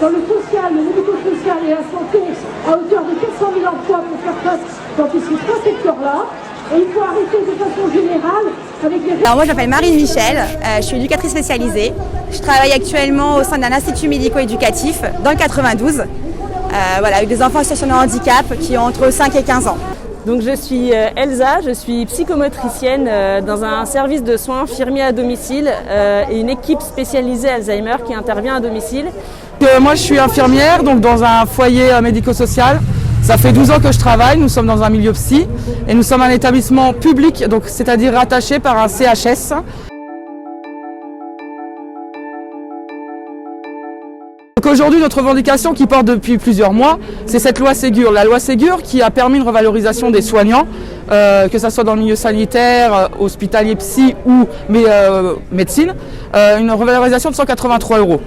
dans le social, le médico-social et la santé à hauteur de 400 000 emplois pour faire face dans ces trois secteurs-là. Et il faut arrêter de façon générale avec les... Alors moi je m'appelle Marine Michel, je suis éducatrice spécialisée. Je travaille actuellement au sein d'un institut médico-éducatif dans le 92, voilà, avec des enfants en situation de handicap qui ont entre 5 et 15 ans. Donc je suis Elsa, je suis psychomotricienne dans un service de soins infirmiers à domicile et une équipe spécialisée Alzheimer qui intervient à domicile. Moi je suis infirmière donc dans un foyer médico-social. Ça fait 12 ans que je travaille, nous sommes dans un milieu psy et nous sommes un établissement public, donc c'est-à-dire rattaché par un CHS. Donc aujourd'hui, notre revendication qui porte depuis plusieurs mois, c'est cette loi Ségur. La loi Ségur qui a permis une revalorisation des soignants, que ce soit dans le milieu sanitaire, hospitalier, psy ou médecine, une revalorisation de 183 €.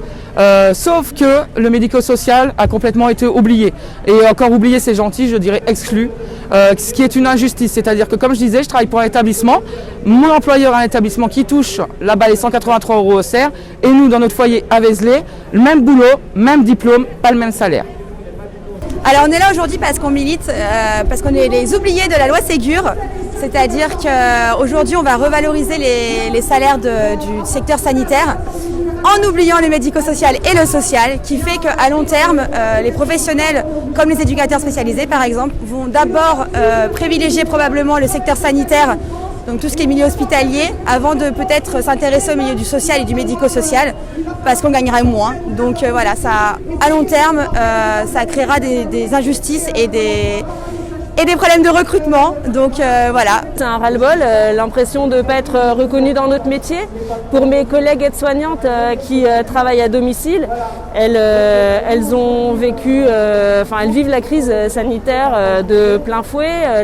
Sauf que le médico-social a complètement été oublié. Et encore oublié, c'est gentil, je dirais exclu, ce qui est une injustice. C'est-à-dire que comme je disais, je travaille pour un établissement, mon employeur a un établissement qui touche là-bas les 183 € au CER, et nous, dans notre foyer à Vézelay, le même boulot, même diplôme, pas le même salaire. Alors on est là aujourd'hui parce qu'on milite, parce qu'on est les oubliés de la loi Ségur. C'est-à-dire qu'aujourd'hui on va revaloriser les salaires du secteur sanitaire en oubliant le médico-social et le social, qui fait qu'à long terme, les professionnels, comme les éducateurs spécialisés par exemple, vont d'abord privilégier probablement le secteur sanitaire, donc tout ce qui est milieu hospitalier, avant de peut-être s'intéresser au milieu du social et du médico-social, parce qu'on gagnerait moins. Donc voilà, ça, à long terme, ça créera des injustices et des problèmes de recrutement, donc voilà. C'est un ras-le-bol, l'impression de ne pas être reconnu dans notre métier. Pour mes collègues aides-soignantes qui travaillent à domicile, elles ont vécu, elles vivent la crise sanitaire de plein fouet.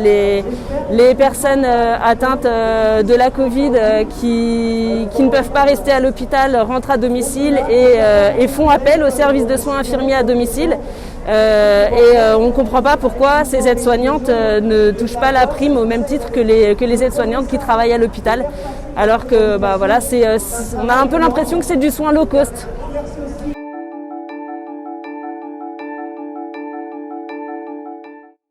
Les personnes atteintes de la Covid qui ne peuvent pas rester à l'hôpital rentrent à domicile et font appel au service de soins infirmiers à domicile. On ne comprend pas pourquoi ces aides-soignantes ne touchent pas la prime au même titre que les aides-soignantes qui travaillent à l'hôpital, alors que on a un peu l'impression que c'est du soin low cost.